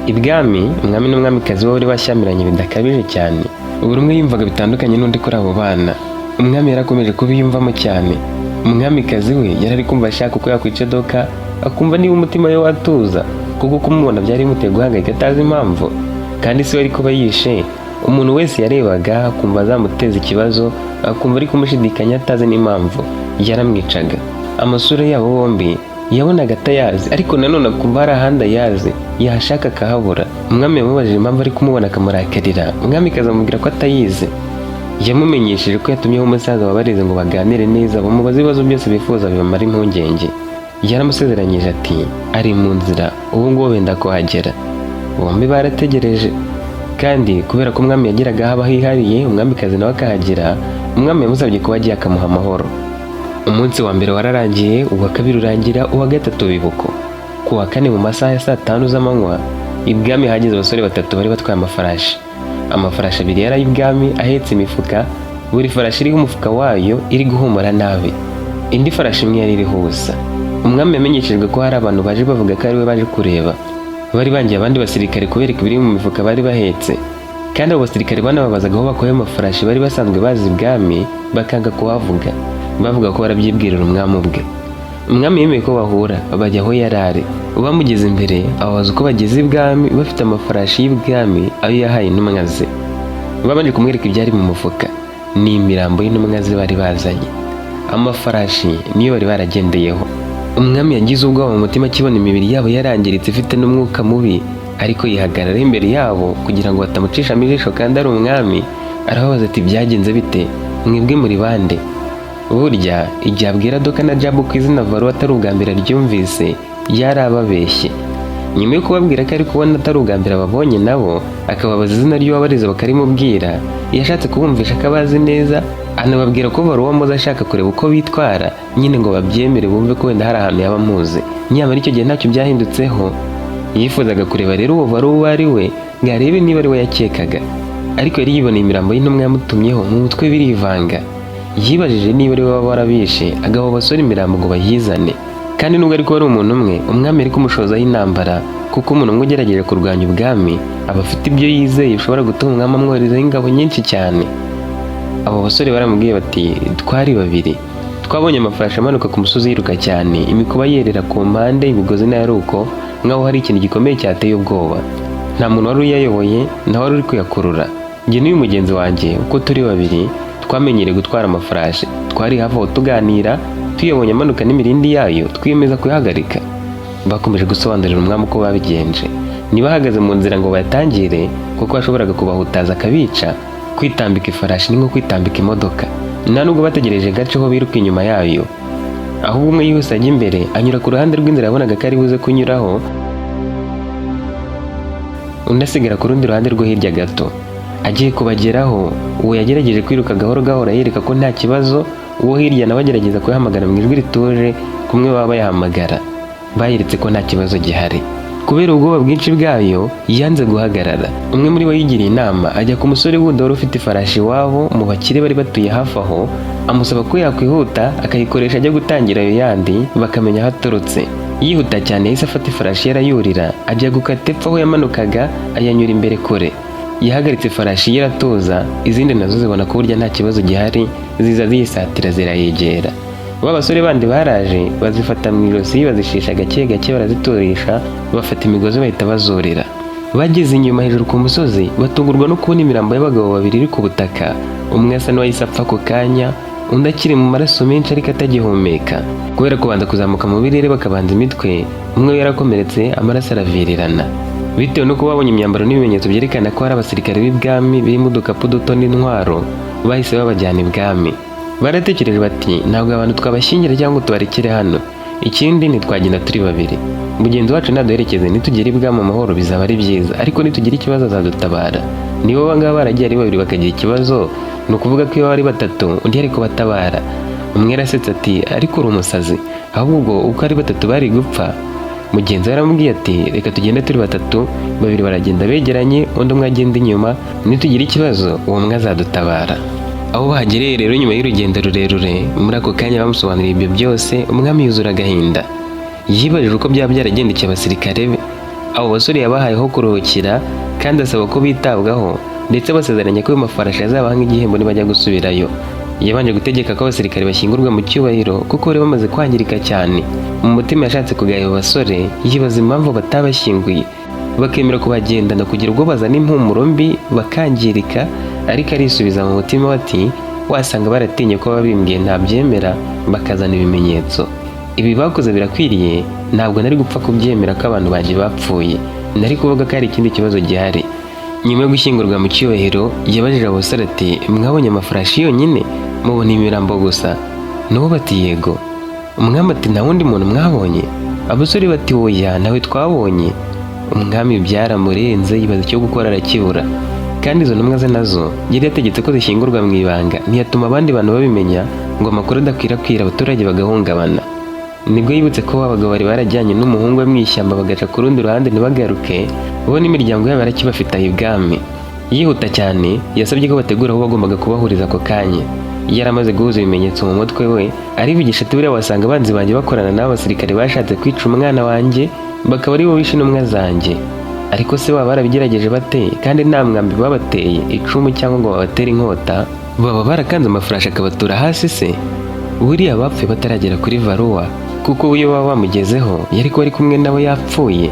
Ibwami umwami n'umwamikazi we bari bashyamiranye bidakabije cyane, buri umwe yumvaga bitandukanye n'undi kuri abo bana. Umwami yarakomeje kubiyumvamo cyane. Umwamikazi we yari ari kumva ashaka uko yakwica Doka, akumva niba umutima we watuza, kuko kumubona byari bimuteye guhangayika atazi impamvu. Kandi si we ari kuba yishe, umuntu wese yarebaga akumva azamuteza ikibazo, akumva ari kumushidikanya atazi n'impamvu, yaramwicaga. Amasura yabo bombi yabonaga atayazi, ariko nanone akumva hari ahandi ayazi, yahashaka akahabura. Umwami yamubajije impamvu ari kumubona akamurakarira, umwamikazi amubwira ko atayizi. Yamumenyesheje ko yatumyeho umusaza wabarize ngo baganire neza, bamubaze ibibazo byose bifuza bibamara impungenge. Yaramusezeranyije ati ari mu nzira, ubu ngubu wenda kuhagera. Bombi barategereje, kandi kubera ko umwami yagiraga haba hihariye, umwamikazi nawe akahagera, umwami yamusabye kuba agiye akamuha amahoro. Umunsi wa mbere wararangiye, uwa kabiri urangira, uwa gatatu bibuko. Ku wa kane mu masaha ya saa 5 z'amanywa, ibwami hageze abasore batatu bari batwaye amafarashi. Amafarashi abiri yari ay'ibwami ahetse imifuka, buri farashi iriho umufuka wayo iri guhumura nabi. Indi farashi imwe yari iriho ubusa. Umwami yamenyeshejwe ko hari abantu baje bavuga ko ari we baje kureba. Bari bangiye abandi basirikare kubereka ibiri mu mifuka bari bahetse, kandi abo basirikare banababazaga aho bakuye amafarashi bari basanzwe bazi ibwami, bakanga kuhavuga, bavuga ko barabyibwirira umwami ubwe. Umwami yemeye ko bahura, bajya aho yari ari. Bamugeze imbere, ababaza uko bageze ibwami bafite amafarashi y'ibwami ayo yahaye intumwa ze. Babanje kumwereka ibyari mu mufuka, ni imirambo y'intumwa ze bari bazanye. Amafarashi niyo bari baragendeyeho. Umwami yagize ubwoba mu mutima akibona imibiri yabo yarangiritse ifite n'umwuka mubi, ariko yihagarara imbere yabo kugira ngo batamucishamo ijisho kandi ari umwami. Arababaza ati byagenze bite, mwebwe muri bande? Burya igihe abwira Doka na Jabu ku izina Varo atari ubwa mbere aryumvise, yari ababeshye. Nyuma yo kubabwira ko ari kubona atari ubwa mbere ababonye nabo, akababaza izina ry'uwabariza bakarimubwira, yashatse kubumvisha ko abazi neza, anababwira ko Varo wamuze ashaka kureba uko bitwara, nyine ngo babyemere bumve ko wenda hari ahantu yaba amuzi. Nyamara icyo gihe ntacyo byahindutseho. Yifuzaga kureba rero uwo Varo uwo ari we, ngo arebe niba ari we yakekaga. Ariko yari yiboneye imirambo y'intumwa yamutumyeho, mu mutwe birivanga. Yibajije niba ari we waba warabishe, agaha abasore imirambo ngo bayizane. Kandi nubwo ariko wari umuntu umwe, umwami ari kumushozaho intambara, kuko umuntu umwe ugerageje kurwanya ubwami aba afite ibyo yizeye bishobora gutuma umwami amwoherezaho ingabo nyinshi cyane. Abo basore baramubwiye bati twari babiri, twabonye amafarashi amanuka ku musozi yiruka cyane, imikuba yerera ku mpande, imigozi nayo ari uko, nk'aho hari ikintu gikomeye cyateye ubwoba. Nta muntu wari uyayoboye, nta wari uri kuyakurura. Njye n'uyu mugenzi wanjye uko turi babiri twamenyereye gutwara amafarashi, twari hafi aho tuganira, tuyabonye amanuka n'imirindi yayo twiyemeza kuyahagarika. Bakomeje gusobanurira umwami uko babigenje. Niba ahagaze mu nzira ngo bayatangire, kuko washoboraga kubahutaza akabica, kwitambika ifarashi ni nko kwitambika imodoka. Nta nubwo bategereje gace ho biruka inyuma yayo, ahubwo umwe yihuse ajya imbere, anyura ku ruhande rw'inzira yabonaga ko ari buze kunyuraho, undi asigara ku rundi ruhande rwo hirya gato. Agiye kubageraho, uwo yagerageje kwiruka gahoro gahoro yereka ko nta kibazo, uwo hirya nawe agerageza kuyahamagara mu ijwi rituje, kumwe baba bayahamagara. Bayeretse ko nta kibazo gihari. Kubera ubwoba bwinshi bwayo, yanze guhagarara. Umwe muri bo yigiriye inama, ajya ku musore wundi wari ufite ifarashi iwabo mu bakire bari batuye hafi aho, amusaba ko yakwihuta akayikoresha ajya gutangira ayo yandi, bakamenya aho aturutse. Yihuta cyane yahise afata ifarashi yarayurira, ajya gukata epfo aho yamanukaga, ayanyura imbere kure. yahagaritse farashi ye iratuza, izindi nazo zibona ko burya nta kibazo gihari, ziza ziyisatira zirayegera. Ba basore bandi baraje bazifata mu ijosi bazishisha gake gake baraziturisha, bafata imigozi bahita bazurira. Bageze inyuma hejuru ku musozi batungurwa no kubona imirambo y'abagabo babiri iri ku butaka, umwe asa n'uwahise apfa ako kanya, undi akiri mu maraso menshi ariko atagihumeka. Kubera kubanza kuzamuka mu birere bakabanza imitwe, umwe yarakomeretse amaraso aravirirana. Bitewe no kuba babonye imyambaro n'ibimenyetso byerekana ko hari abasirikare b'ibwami birimo udukapu duto n'intwaro, bahise babajyana ibwami. Baratekereje bati ntabwo abantu twabashyingira cyangwa tubarekere hano, ikindi ntitwagenda turi babiri. Mugenzi wacu naduherekeze, nitugera ibwami amahoro bizaba ari byiza, ariko nitugira ikibazo azadutabara. Nibo bangaba baragiye ari babiri bakagira ikibazo, ni ukuvuga ko iyo bari batatu undi ari kubatabara. Umwe yarasetse ati ariko uri umusazi, ahubwo uko ari batatu bari gupfa. Mugenzi we aramubwiye ati reka tugende turi batatu, babiri baragenda begeranye, undi umwe agenda inyuma, nitugira ikibazo uwo umwe azadutabara. Aho bahagereye rero nyuma y'urugendo rurerure, muri ako kanya bamusobanuriye ibyo byose, umwami yuzura agahinda. Yibajije uko byaba byaragendekeye abasirikare be. Abo basore yabahayeho kuruhukira kandi asaba ko bitabwaho, ndetse basezeranya ko ayo mafarashi azabaha nk'igihembo nibajya gusubirayo. Yabanje gutegeka ko abasirikare bashyingurwa mu cyubahiro kuko bari bamaze kwangirika cyane. Mu mutima yashatse kugaya abo basore, yibaza impamvu batabashyinguye, bakemera kubagendana kugira ubwo bazana impumuro mbi bakangirika, ariko arisubiza mu mutima ati wasanga baratinye ko babimbwiye ntabyemera bakazana ibimenyetso. Ibi bakoze birakwiriye, ntabwo nari gupfa kubyemera ko abantu baje bapfuye, nari kuvuga ko hari ikindi kibazo gihari. Nyuma yo gushyingurwa mu cyubahiro, yabajije abo basore ati mwabonye amafarashi yonyine, mubona imirambo gusa? Nabo bati yego. Umwami ati nta wundi muntu mwabonye? Abasore bati oya, nawe twabonye. Umwami byaramurenze, yibaza icyo gukora arakibura. Kandi izo ntumwa ze nazo yari yategetse ko zishyingurwa mu ibanga, ntiyatuma abandi bantu babimenya ngo amakuru adakwirakwira abaturage bagahungabana. Nibwo yibutse ko abagabo bari barajyanye n'umuhungu we mu ishyamba bagaca ku rundi ruhande ntibagaruke, bo n'imiryango yabo barakibafite aho ibwami. Yihuta cyane yasabye ko bategura aho bagombaga kubahuriza ako kanya. Yari amaze guhuza ibimenyetso mu mutwe we, arivugisha ati buriya wasanga abanzi banjye bakorana n'abasirikare bashatse kwica umwana wanjye, bakaba ari bo bishe intumwa zanjye. Ariko se baba barabigerageje bate kandi nta mwambi babateye icumu cyangwa ngo babatere inkota? Baba barakanze amafarashi akabatura hasi se? Buriya bapfuye bataragera kuri Varuwa, kuko iyo baba bamugezeho yari kuba ari kumwe nawe yapfuye.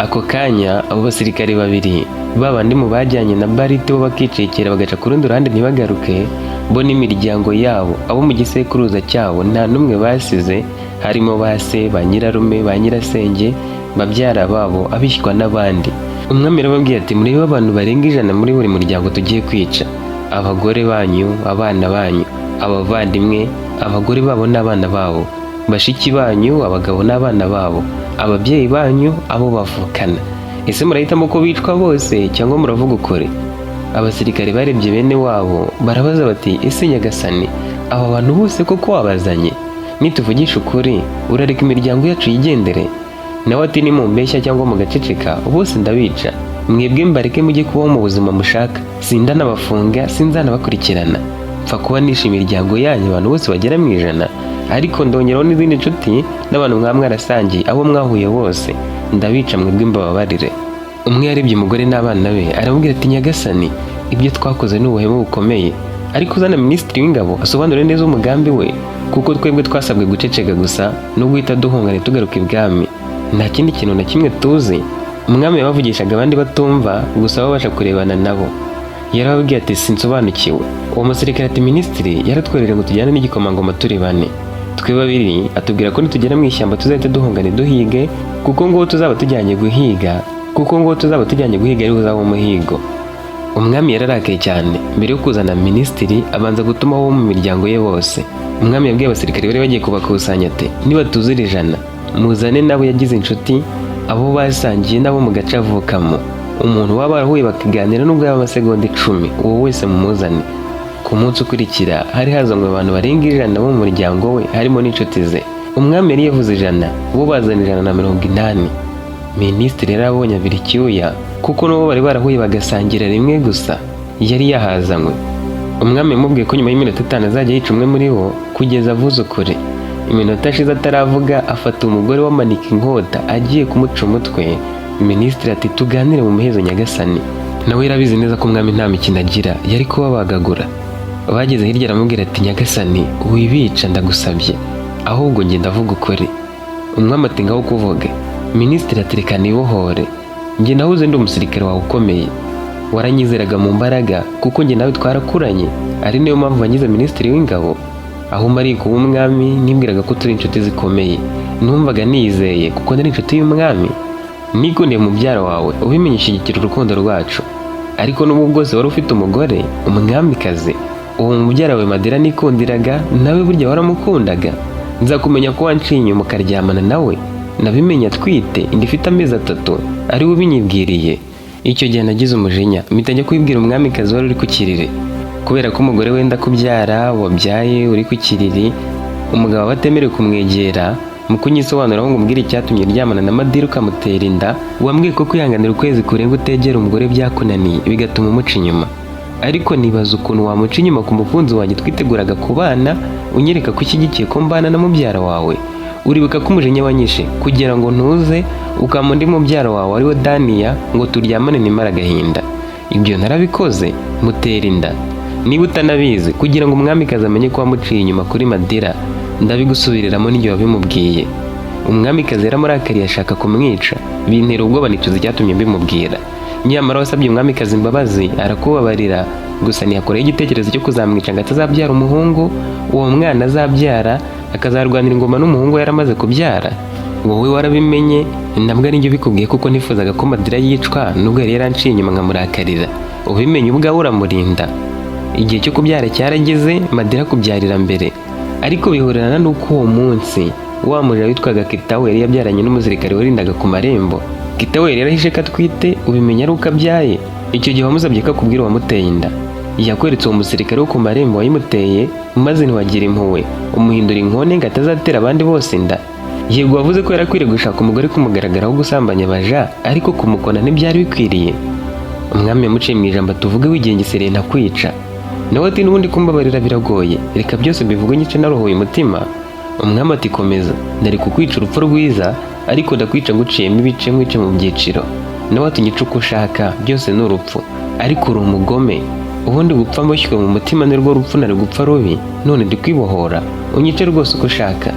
Ako kanya abo basirikare babiri babandi mu bajyanye na Barite bo bakicekera bagaca ku rundi ruhande ntibagaruke, bo n'imiryango yabo abo mu gisekuruza cyabo nta n'umwe basize, harimo ba se, ba nyirarume, ba nyirasenge, babyara babo, abishywa n'abandi. Umwami arababwiye ati murebe abantu barenga 100 muri buri muryango tugiye kwica, abagore banyu, abana banyu, abavandimwe, abagore babo n'abana babo, bashiki banyu, abagabo n'abana babo, ababyeyi banyu, abo bavukana. Ese murahitamo ko bicwa bose cyangwa muravuga ukuri? Abasirikare barebye bene wabo barabaza bati ese nyagasani, aba bantu bose koko wabazanye? Nituvugisha ukuri urareka imiryango yacu yigendere? Nawe ati nimumbeshya cyangwa mugaceceka bose ndabica, mwebwe mbareke mujye kubaho mu buzima mushaka, sindanabafunga sinzanabakurikirana, pfa kuba nishe imiryango yanyu abantu bose bagera mu 100, ariko ndongeraho n'izindi nshuti n'abantu mwarasangiye abo mwahuye bose, ndabica mwebwe mbababarire. Umwe yarebye umugore n'abana be aramubwira ati nyagasani, ibyo twakoze ni ubuhemu bukomeye, ariko uzana minisitiri w'ingabo asobanure neza umugambi we, kuko twebwe twasabwe guceceka gusa no guhita duhungana tugaruka ibwami, nta kindi kintu na kimwe tuzi. Umwami yabavugishaga abandi batumva gusa babasha kurebana nabo. Yarababwiye ati sinsobanukiwe. Uwo musirikare ati minisitiri yaratwereje ngo tujyane n'igikomangoma turi 4, twe 2 atubwira ko nitugera mu ishyamba tuzahita duhungane duhige, kuko ngo tuzaba tujyanye guhiga ari uzaba umuhigo. Umwami yararakaye cyane. Mbere yo kuzana minisitiri abanza gutuma abo mu miryango ye bose. Umwami yabwiye abasirikare bari bagiye kubakusanya ati niba tuzira 100 muzane nabo yagize inshuti, abo basangiye nabo mu gace avukamo, umuntu waba barahuye bakaganira nubwo yaba amasegonda 10, uwo wese mumuzane. Ku munsi ukurikira hari hazanywe abantu barenga 100 bo mu muryango we harimo n'inshuti ze. Umwami yari yavuze 100, bo bazana 180. Minisitiri yarabonye abira icyuya kuko nabo bari barahuye bagasangira rimwe gusa, yari yahazanywe. Umwami yamubwiye ko nyuma y'iminota 5 azajya yica umwe muri bo kugeza avuze ukuri. Iminota ashize ataravuga afata umugore wamanika inkota agiye kumuca umutwe. Minisitiri ati tuganire mu muhezo nyagasani. nawe yarabizi neza ko umwami nta mikino agira, yari kubabagagura. Bageze hirya aramubwira ati nyagasani wibica ndagusabye, ahubwo njye ndavuga ukuri. Umwami ati ngaho kuvuga. Minisitiri ati reka nibohore, njye nahuze ndi umusirikare wawe ukomeye, waranyizeraga mu mbaraga kuko njye nawe twarakuranye, ari niyo mpamvu wangize minisitiri w'ingabo. Aho umariye kuba umwami nibwiraga ko turi inshuti zikomeye, numvaga nizeye kuko nari inshuti y'umwami. Nikundiye mubyara wawe ubimenye ushyigikira urukundo rwacu, ariko n'ubu bwose wari ufite umugore umwamikazi. Uwo mubyara wawe Madira nikundiraga nawe burya waramukundaga. Nza kumenya ko wanciye inyuma ukaryamana nawe, nabimenye atwite inda ifite amezi 3 ari we ubinyibwiriye. Icyo gihe nagize umujinya mpita njya kwibwira umwamikazi wari uri ku kiriri, kubera ko umugore wenda kubyara wabyaye uri ku kiriri, umugabo aba atemerewe kumwegera. Mu kunyisobanuraho ngo umbwire icyatumye uryamana na Madira ukamutera inda, wambwiye ko kwihanganira ukwezi kurenga utegera umugore byakunaniye bigatuma umuca inyuma. Ariko nibaza ukuntu wamuca inyuma ku mukunzi wanjye twiteguraga kubana, unyereka ko ushyigikiye ko mbana na mubyara wawe. Uribuka ko umujinya wanyishe kugira ngo ntuze ukama undi mubyara wawe ari we Daniya ngo turyamane nimara agahinda. Ibyo narabikoze mutera inda. Niba utanabizi kugira ngo umwamikazi amenye ko wamuciye inyuma kuri Madira, ndabigusubiriramo n'igihe wabimubwiye. Umwamikazi yaramurakariye ashaka kumwica, bintera ubwoba nicuza icyatumye mbimubwira. Nyamara wasabye umwamikazi imbabazi arakubabarira, gusa ntiyakoreho igitekerezo cyo kuzamwica ngo atazabyara umuhungu, uwo mwana azabyara akazarwanira ingoma n'umuhungu yaramaze kubyara. Wowe warabimenye, ntabwo ari njye ubikubwiye kuko nifuzaga ko Madira yicwa nubwo yari yaranciye inyuma nkamurakarira. Ubimenye ubwawe uramurinda. Igihe cyo kubyara cyarageze, Madira kubyarira mbere, ariko bihurana n'uko uwo munsi wa muja witwaga Kitawe yari yabyaranye n'umusirikare warindaga ku marembo. Kitawe yari yarahishe ko atwite, ubimenya ari uko abyaye. Icyo gihe wamusabye ko akubwira uwamuteye inda, yakweretse uwo musirikare wo ku marembo wayimuteye, maze ntiwagira impuhwe umuhindura inkone ngo atazatera abandi bose inda. Yego wavuze ko yarakwiriye gushaka umugore kumugaragaraho gusambanya abaja, ariko kumukona ntibyari bikwiriye. Umwami yamuciye mu ijambo tuvuge wigengesereye ntakwica. Nawe ati n'ubundi kumbabarira biragoye, reka byose bivuge nyice narohoye umutima. Umwami ati komeza, ndari kukwica urupfu rwiza, ariko ndakwica nguciyemo ibice nkwice mu byiciro. Nawe ati nyice uko ushaka, byose ni urupfu, ariko uri umugome. Ubundi gupfa mboshywe mu mutima ni rwo rupfu nari gupfa rubi, none ndi kwibohora, unyice rwose uko ushaka.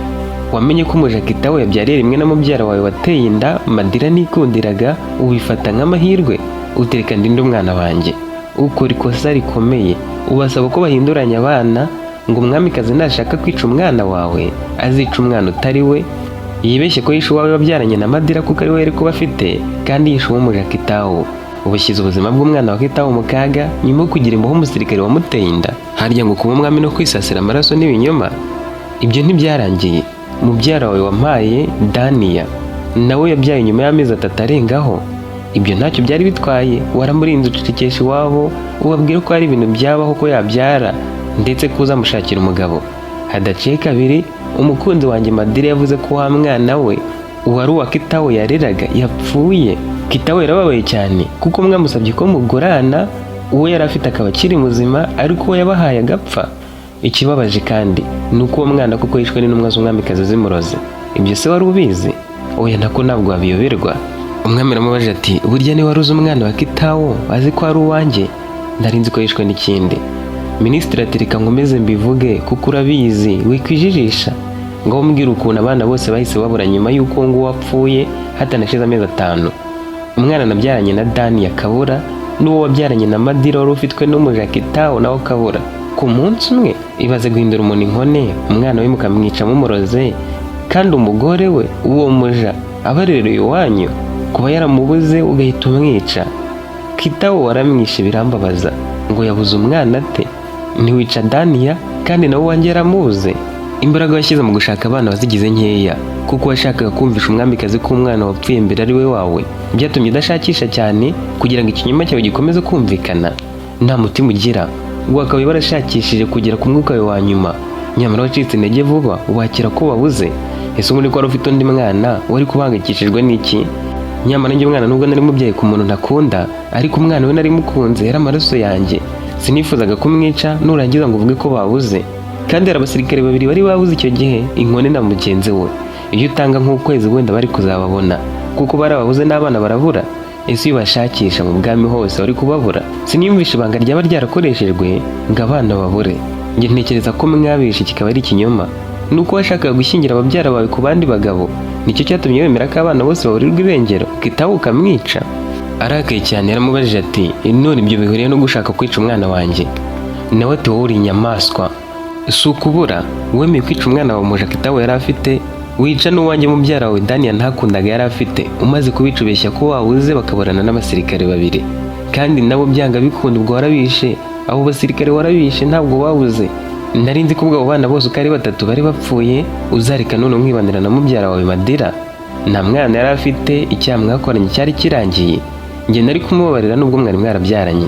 Wamenye ko umuja Kitawe yabyariye rimwe na mubyara wawe wateye inda Madira nikundiraga, ubifata nk'amahirwe, utereka ndinde umwana wanjye. Ukora ikosa rikomeye, ubasaba ko bahinduranya abana, ngo umwamikazi nashaka kwica umwana wawe azica umwana utari we. Yibeshye ko yishe uwawe wabyaranye na Madira kuko ari we yari kuba afite, kandi yishe uw'umuja Kitawe. Ubashyize ubuzima bw'umwana wa Kitawe mu kaga nyuma yo kugira imboho umusirikare wamuteye inda. Harya ngo kuba umwami no kwisasira amaraso n'ibinyoma? Ibyo ntibyarangiye. Mubyara wawe wampaye Daniya nawe yabyaye nyuma y'amezi 3 arengaho. Ibyo ntacyo byari bitwaye, waramurinze ucecekesha iwabo, ubabwira ko hari ibintu byabaho ko yabyara ndetse ko uzamushakira umugabo. Hadaciye kabiri umukunzi wanjye Madira yavuze ko wa mwana we uwari uwa Kitawe yareraga yapfuye. Kitawe yarababaye cyane kuko mwamusabye ko mugorana, uwo yari afite akaba akiri muzima ariko uwo yabahaye agapfa. Ikibabaje kandi ni uko uwo mwana kuko yishwe n'intumwa z'umwamikazi zimuroze. Ibyo se wari ubizi? Oya nako ntabwo wabiyoberwa. Umwami aramubaje ati burya ni wari uzi umwana wa Kitawe azi ko ari uwanjye? Ndarinzi ko yishwe n'ikindi. Minisitiri ati reka nkomeze mbivuge kuko urabizi wikwijijisha. Ngo umbwire ukuntu abana bose bahise babura nyuma y'uko ngo wapfuye hatanashize amezi 5. Umwana nabyaranye na Daniya akabura, n'uwo wabyaranye na Madira wari ufitwe n'umuja Kitawe nawe akabura ku munsi umwe. Ibaze guhindura umuntu inkone, umwana we mukamwica mumuroze, kandi umugore we uwo muja abarereye iwanyu kuba yaramubuze ugahita umwica. Kitawe waramwishe birambabaza, ngo yabuze umwana ate? Ntiwica Daniya kandi nawe wanjye yaramubuze. Imbaraga washyize mu gushaka abana wazigize nkeya, kuko washakaga kumvisha umwamikazi ko umwana wapfuye mbere ari we wawe. Byatumye udashakisha cyane kugira ngo ikinyoma cyawe gikomeze kumvikana. Nta mutima ugira, wakabaye warashakishije kugera ku mwuka wawe wa nyuma, nyamara wacitse intege vuba wakira ko wabuze. Ese ubundi ko wari ufite undi mwana wari kubangikishijwe n'iki? Nyamara njye umwana nubwo nari mubyaye ku muntu ntakunda, ariko umwana we nari mukunze, yari amaraso yanjye. Sinifuzaga kumwica nurangiza ngo uvuge ko babuze. Kandi hari abasirikare 2 bari babuze icyo gihe, inkone na mugenzi we. Iyo utanga nk'ukwezi wenda bari kuzababona, kuko bari ababuze n'abana barabura. ese iyo bashakisha mu bwami hose wari kubabura? Siniyumvisha ibanga ryaba ryarakoreshejwe ngo abana babure. Njye ntekereza ko mwabishe kikaba ari ikinyoma. Nuko washakaga gushyingira ababyara bawe ku bandi bagabo, nicyo cyatumye wemera ko abana bose baburirwa irengero ukitaho ukamwica? Arakaye cyane yaramubajije ati none ibyo bihuriye no gushaka kwica umwana wanjye? Nawe ati wowe uri inyamaswa, si ukubura wemeye kwica umwana wawe Mujakitawe yari afite, wica n'uwanjye mubyara wawe Dania ntakundaga yari afite, umaze kubica ubeshya ko wawuze bakaburana n'abasirikare babiri, kandi nabo byanga bikunda ubwo warabishe. Abo basirikare warabishe ntabwo wawuze. Nari nzi ko ubwo abo bana bose uko ari batatu bari bapfuye, uzareka none umwibanira na mubyara wawe Madira? Nta mwana yari afite, icyaha mwakoranye cyari kirangiye. Njye nari kumubabarira nubwo mwari mwarabyaranye.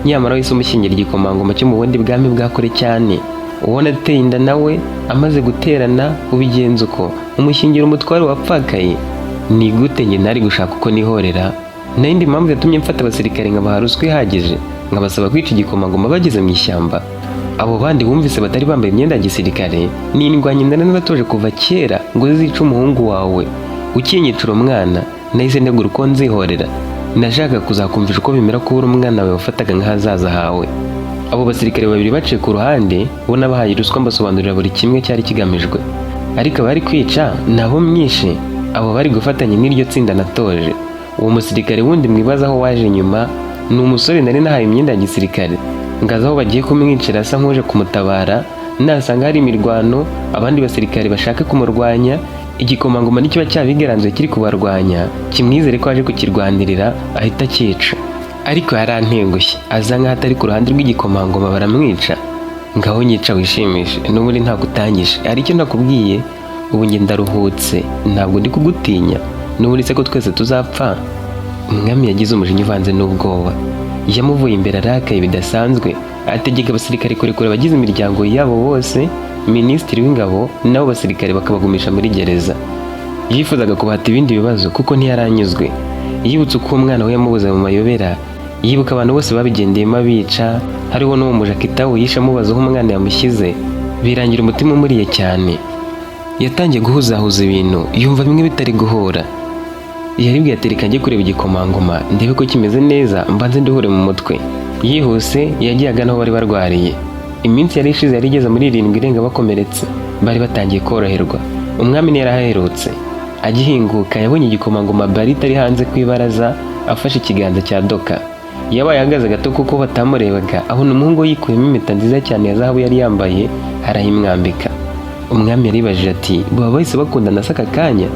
Nyamara wese umushyingira igikomangoma cyo mu bundi bwami bwa kure cyane, ubona ateye inda nawe amaze guterana ubigenza uko umushyingira umutware wapfakaye. Ni gute njye nari gushaka uko nihorera? N'indi mpamvu yatumye mfata abasirikare nkabaha ruswa ihagije, nkabasaba kwica igikomangoma bageze mu ishyamba. Abo bandi bumvise batari bambaye imyenda ya gisirikare, n'indwanyi nari naratoje kuva kera ngo zice umuhungu wawe. Ukinyicira umwana nahise negura uko nzihorera. Nashaka kuzakumvisha uko bimera kubura umwana wawe wafataga nk'ahazaza hawe. Abo basirikare babiri baciye ku ruhande, bo nabahaye ruswa mbasobanurira buri kimwe cyari kigamijwe. Ariko abari kwica nabo myishe, abo bari gufatanya n'iryo tsinda natoje. Uwo musirikare wundi mwibaza aho waje nyuma ni umusore nari nahaye imyenda ya gisirikare, ngaza aho bagiye kumwicira asa nk'uje kumutabara, nasanga hari imirwano, abandi basirikare bashaka kumurwanya. Igikomangoma nikiba cyabigaranzuye kiri kubarwanya, kimwizere ko aje kukirwanirira ahita cyica. Ariko yarantengushye, aza nk'aho atari ku ruhande rw'igikomangoma baramwica. Ngaho nyica wishimishe, n'ubundi ntabwo utangije. Hari icyo nakubwiye, ubu njye ndaruhutse, ntabwo ndi kugutinya. N'ubundi se ko twese tuzapfa? Umwami yagize umujinya uvanze n'ubwoba. Yamuvuye imbere arakaye bidasanzwe, ategeka abasirikare kurekura abagize imiryango yabo bose, minisitiri w'ingabo n'abo basirikare bakabagumisha muri gereza. Yifuzaga kubahata ibindi bibazo kuko ntiyaranyuzwe. Yibutse uko umwana we yamubuze mu mayobera, yibuka abantu bose babigendeyemo abica, hariho n'uwo Mujakitawe yishe amubaza aho umwana yamushyize. Birangira umutima umuriye cyane. Yatangiye guhuzahuza ibintu, yumva bimwe bitari guhura. Yaribwiye ati reka njye kureba igikomangoma ndebe ko kimeze neza, mbanze nduhure mu mutwe. Yihuse yagiye agana aho bari barwariye. Iminsi yari ishize yari igeze muri 7 irenga bakomeretse, bari batangiye koroherwa. Umwami yaraherutse. Agihinguka yabonye igikomangoma Barita ari hanze ku ibaraza afashe ikiganza cya Doka. Yabaye ahagaze gato kuko batamurebaga, abona umuhungu yikuyemo impeta nziza cyane ya zahabu yari yambaye, arayimwambika. Umwami yaribajije ati baba bahise bakundana saka kanya?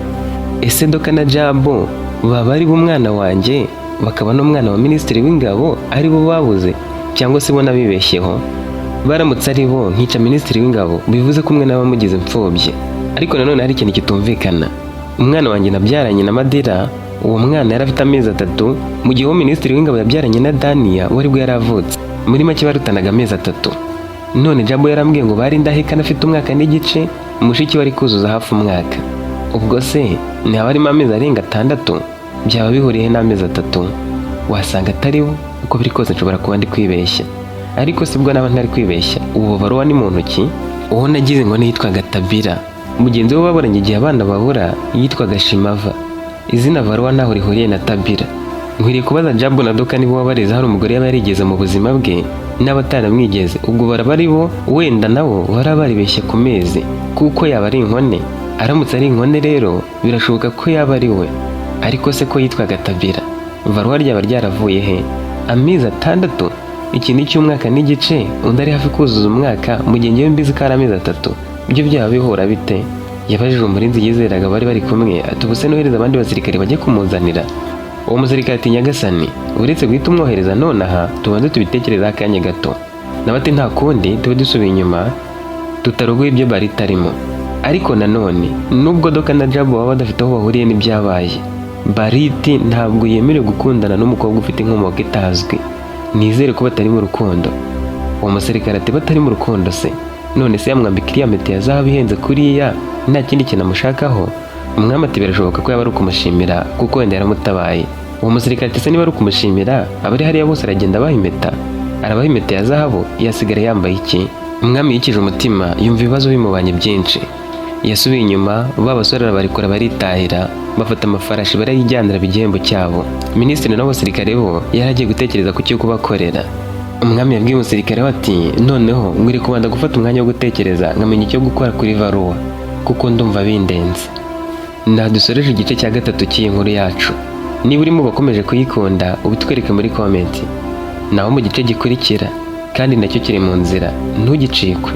Ese Doka na Jabo baba ari b'umwana wanjye bakaba n'umwana wa minisitiri w'ingabo ari bo babuze, cyangwa se bo nabibeshyeho? Baramutse ari bo nkica minisitiri w'ingabo, bivuze ko umwe n'abamugize imfubyi. Ariko nanone hari ikintu kitumvikana. Umwana wanjye nabyaranye na Madira, uwo mwana yari afite amezi 3, mu gihe uwo minisitiri w'ingabo yabyaranye na Dania wari bwo yaravutse. Muri make barutanaga amezi 3. None Jabo yarambwiye ngo bari ndahekana afite umwaka n'igice, mushiki wari kuzuza hafi umwaka. Ubwo se ntihaba harimo amezi arenga 6? Byaba bihuriye n'amezi 3? Wasanga atari bo, uko biri kose nshobora kuba ndi kwibeshya. Ariko sibwo naba ntari kwibeshya. Uwo Baruwa ni muntu ki? Uwo nagize ngo nitwaga Tabira. Mugenzi we baburanye igihe abana babura yitwaga Shimava. Izina Baruwa naho rihuriye na Tabira. Nkwiriye kubaza Jabo na Doka nibo wabareza hari umugore yaba yarigeze mu buzima bwe n'abataramwigeze. Ubwo baraba ari bo, wenda nabo barabaribeshye ku mezi, kuko yaba ari inkone. Aramutse ari inkone rero birashoboka ko yaba ari we. Ariko se ko yitwaga Tabira, Baruwa ryaba ryaravuye he? Amezi 6? Iki ni cy'umwaka n'igice, undi ari hafi kuzuza umwaka, mu gihe ngewe mbizi ko ari amezi 3. Ibyo byaba bihura bite? Yabajije umurinzi yizeraga bari bari kumwe, ati ubuse nohereza abandi basirikare bajye kumuzanira. Uwo musirikare ati nyagasani, uretse guhita umwohereza nonaha, tubanze tubitekereza akanya gato. Nawe ati nta kundi tube dusubiye inyuma tutarogoye ibyo Barita arimo. Ariko nanone nubwo Doka na Jabo baba badafite aho bahuriye n'ibyabaye, Bariti ntabwo yemerewe gukundana n'umukobwa ufite inkomoko itazwi. Nizere ko batari mu rukundo. Uwo musirikare ati batari mu rukundo se? None se yamwambika iriya mpeta ya zahabu ihenze kuriya nta kindi kintu amushakaho? Umwami ati birashoboka ko yaba ari ukumushimira kuko wenda yaramutabaye. Uwo musirikare ati se niba ari ukumushimira abari hariya bose aragenda abaha impeta? Arabaha impeta ya zahabu, yasigara yambaye iki? Umwami yikije umutima, yumva ibibazo bimubanye byinshi. yasubiye inyuma, ba basore arabarekura baritahira, bafata amafarashi barayijyanira igihembo cyabo. Minisitiri n'abasirikare bo yari agiye gutekereza ku cyo kubakorera. Umwami yabwiye umusirikare we ati noneho mwiri kubanza gufata umwanya wo gutekereza nkamenya icyo gukora kuri Varuwa kuko ndumva bindenze. Dusoreje igice cya 3 cy'iyi nkuru yacu. Niba urimo bakomeje kuyikunda ubitwereke muri komenti, naho mu gice gikurikira kandi nacyo kiri mu nzira ntugicikwe.